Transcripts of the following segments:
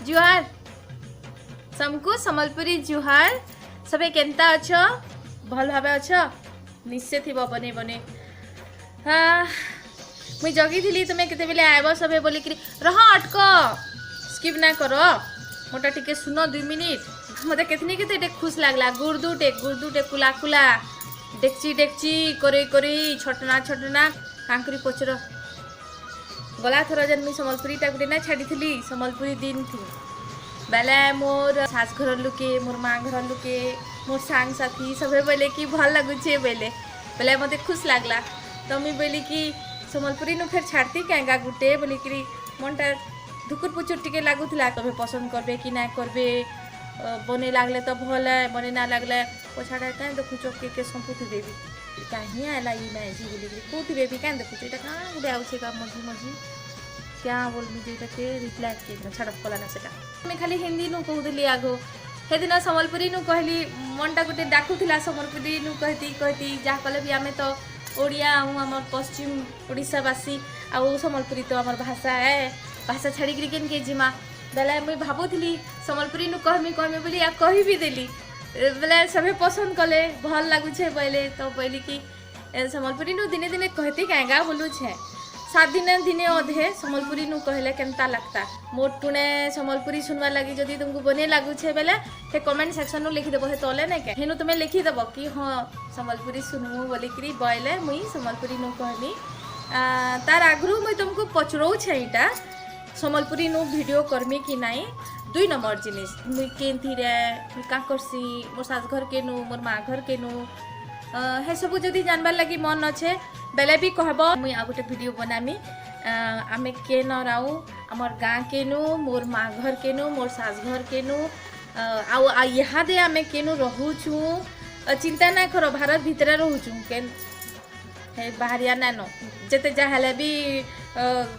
जुहार समको सम्बलपुरी जुहार सबे केनता अछ भल भाबे अछ निश्चय थिबो बने बने हाँ मुई जगी थिली तुमे केते बेले आइबो सबे बोली कि रह अटक स्किप ना करो मोटा टिके सुनो 2 मिनिट मते केतनी केते खुश लागला गुरदुटे कुला कुला डेक्ची करे करे छोटना छोटना कांकरी पचर गला थर जन मुई सम्बलपुरी टा गुटे ना छाड़ी थिली सम्बलपुरी दिन थी बेले मोर सास घर लुके मोर माँ घर लुके मोर सांग साथी सबे बोले कि भल लगुचे बेले मते खुश लागला तो मुई बोली कि सम्बलपुरी नु फिर छाड़ती क्या गुटे बोली कि मनटा धुकुर पुचुर टिके लागुला तबे पसंद करबे कि ना करबे बने लागले तो भल है बने ना लागले पछाड़ा क्या देखुच के संपुति देवी कहीं आला ये ना जी बोली कि कोथि बेबी क्या देखुच एटा का गुटे आउछे का मझी मझी क्या बोल मुझे के रिप्लाई के छाड़ पला ना सेटा मैं खाली हिंदी नु कहूली आगो हे दिन सम्बलपुरी नु कहली मनटा गुटे डाकुला सम्बलपुरी नु कहती जा कले भी आमे तो ओडिया आम पश्चिम ओडिशावासी आउ सम्बलपुरी तो आम भाषा है भाषा छाड़ी केन के जिमा बेले मुई भाबुली सम्बलपुरी नु कहमी बोली या कही भी देली बेले सभी पसंद कले भल लगुचे बोले तो बोली कि सम्बलपुरी नु दिने दिने कहती क्या बोलू छे 7 दिने अधे सम्बलपुरी नु कहले केनता लगता मोर टुणे सम्बलपुरी सुनवा लगी जदि तुमको बने लगुचे बेले हे कमेंट सेक्शन नु लिखि देबो हे तले नै के हेनु तुमे लिखि देबो कि हां सम्बलपुरी सुनमु बोली कि बोले मुई सम्बलपुरी नु कहली तार आगरु मुई तुमको पचरौ छैटा सम्बलपुरी नु वीडियो करमी कि नाई 2 नंबर जिनिस मुई केनथि रे का करसी मोर सास घर के नु मोर माँ घर के नु हे सब जदि जानबार लगी मन अच्छे बेले भी कहबो मुई आ गोटे वीडियो बनामी आमे के न राउ हमर गाँ के नु मोर माँ घर के नु मोर सास घर के नु आ यहाँ दे आमे के नु रहूछु चिंता ना करो भारत भीतर रहूछु केन हे बाहरिया ना नो जेते जाहले भी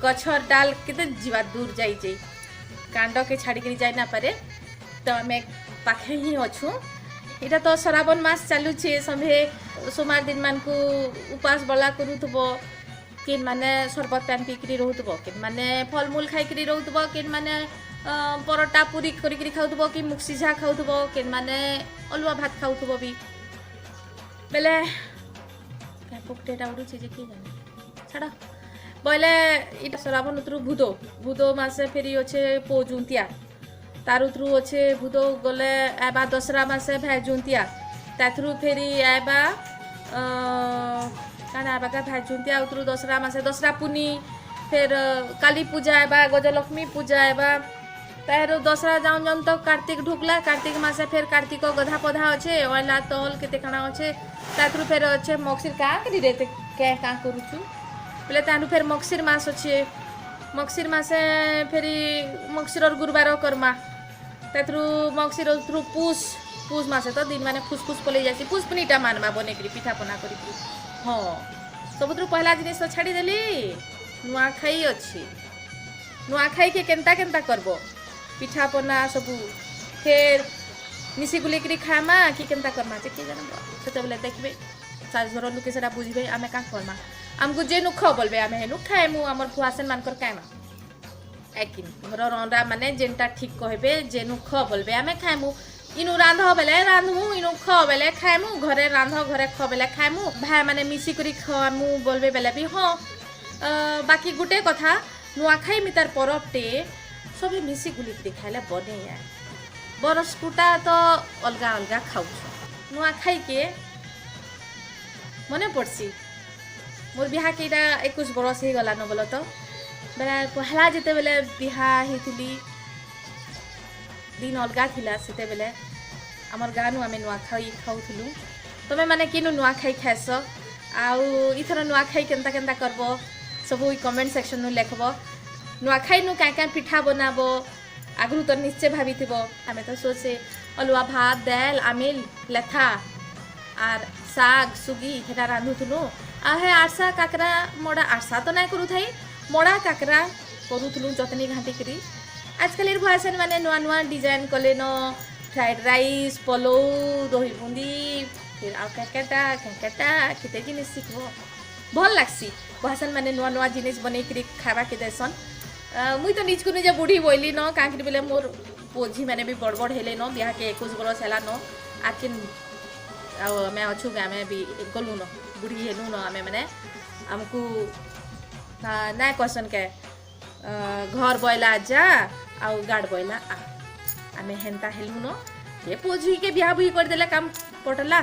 गछर डाल केते जीवा दूर जाई कांड के छाड़ी के जाई ना पारे तो आमे पाखे ही अछु इटा तो श्रावण मास चालू छे सभे सोमवार दिन मान को उपास बला करूथबो किन माने शरबत पान पीकरी रहूथबो किन माने फल मूल खाइकरी रहूथबो किन माने परोटा पूरी करिकरी खाउथबो कि मुख सिझा खाउथबो किन माने अलुआ भात खाउथबो भी बेले क्या पोकटेटा उडु छे जे की जाने छड़ा बोले इटा श्रावण उतरु भूदो मासे फेरी अच्छे पोजुंतिया तारु थ्रू अच्छे भूदो गले आबा दसरा मासे भाजुंतिया ताथ्रु फेरी आबा काना आबा का भाजुंतिया उतरु दसरा मासे दसरा पुनी फिर काली पूजा आबा गजलक्ष्मी पूजा आबा तारो दसरा जाऊन जाऊन तो कार्तिक ढुकला कार्तिक मासे फिर कार्तिक गधा पधा अच्छे ओला तल केते काना अच्छे ताथ्रु फिर अच्छे मक्सिर का करी देते क्या का करूछु बोले तानु फिर मक्सिर मास अच्छे मक्सिर मासे फेरी मक्सिर गुरुवार करमा ताथ्रु मक्सिर थ्रु पूस मासे तो दिन माने फुसफुस पले जासी पुष्पनीटा मानमा बने करी पिठा पना करी हाँ सबुथ्रु पहला जिनिस तो छाड़ी देली नुआखाई अच्छी नुआखाई के केनता केनता करबो पिठा पना सबु फिर मिसी गुली करी खामा कि केनता करमा जे के जानबो सेते बेले देखबे सास घर लुके सेटा बुझबे आमे का करमा हमको जे नुख बोलबे आमे हेनु खाएमु हमर फुआसेन मानकर कायमा एकिन घर रंडा माने जेनटा ठीक कहबे जे नुख बोलबे आमे खाएमु इनु रांध बेले रांधमु इनु ख बेले खाएमु घरे रांध घरे ख बेले खाएमु भाई माने मिसी करी खामु बोलबे बेले भी हां बाकी गुटे कथा नुआखाई मितार परबटे सबे मिसी गुली करी खाइले बने या बरसकुटा तो अलगा अलगा खाउ नुआखाई के मने पड़सी मोर बिहा के 21 बरस ही गला न बोलो तो बेला पहला जेते बेले बिहा हिथिली दिन अलगा थिला सेते बेले हमर गानु आमे नुआखाई खाउथलु तमे माने किनु नुआखाई खाइस आउ इथर नुआखाई केनता केनता करबो सब कमेंट सेक्शन नु लेखबो नुआखाई नु का पिठा बनाबो आगरु तो निश्चय भाबिथिबो आमे तो सोचे अलुआ भात दाल आमिल लेथा आर साग सुगी हेटा रांधुथलु आहे आरसा काकरा मोड़ा आरसा तो ना करू थाई मोड़ा काकरा करूथलु जतनी घाटी करी आजकल भुआसेन माने नुआ नुआ डिजाइन कले न फ्राइड राइस पलो दही बुंदी फिर आ कैकेटा केते जिनिस शिखबो भल लागसी भुआसेन माने नुआ नुआ जिनिस बनै करी खाबा के देसन मुई तो निज को निजे बुढ़ी बोली न कांकरी बोले मोर पोझी मैंने भी बड़ बड़ हेले न बिहा के 21 बरस हैला न आकिन आमे अच्छु आमे भी गलु न बुढ़ी हेलु न आमे मैंने हमको ना क्वेश्चन के घर बयला जा आउ गाड़ बयला आ आमे हेन्ता हेलु न ये पोझी के बिहा बुही कर देला काम पटला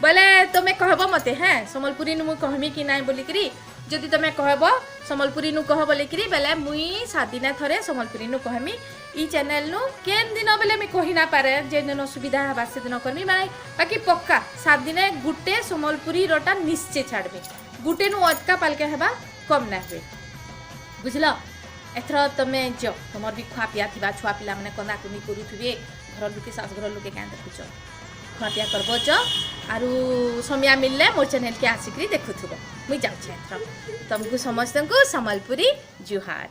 बोले तुम कहब मते हैं सम्बलपुरी नु कहमी कि नाई बोली करी जदि तुम कहब सम्बलपुरी नु कह बोली करी बेले मुई 7 दिन थरे सम्बलपुरी नु कहमी ई चैनल नु केन दिन बेले मैं कहि ना पारे जे दिन सुविधा हबा से दिन करमी माने बाकी पक्का 7 दिन गुटे सम्बलपुरी रोटा निश्चय छाड़बी गुटे नु अटका पालके हबा कम ना हुए बुझलो एथर तमे जो तुमर भी खुआ पिया थिबा छुआ पिला माने कंदा कुनी करूथिबे घर लुके सास घर लुके क्या देखुछ खुआ पिया करबो जो आरु समय मिलले मोर चैनल के आसिकरी देखुथबो मुई जाउछे एथर तुमको समस्त को सम्बलपुरी जुहार।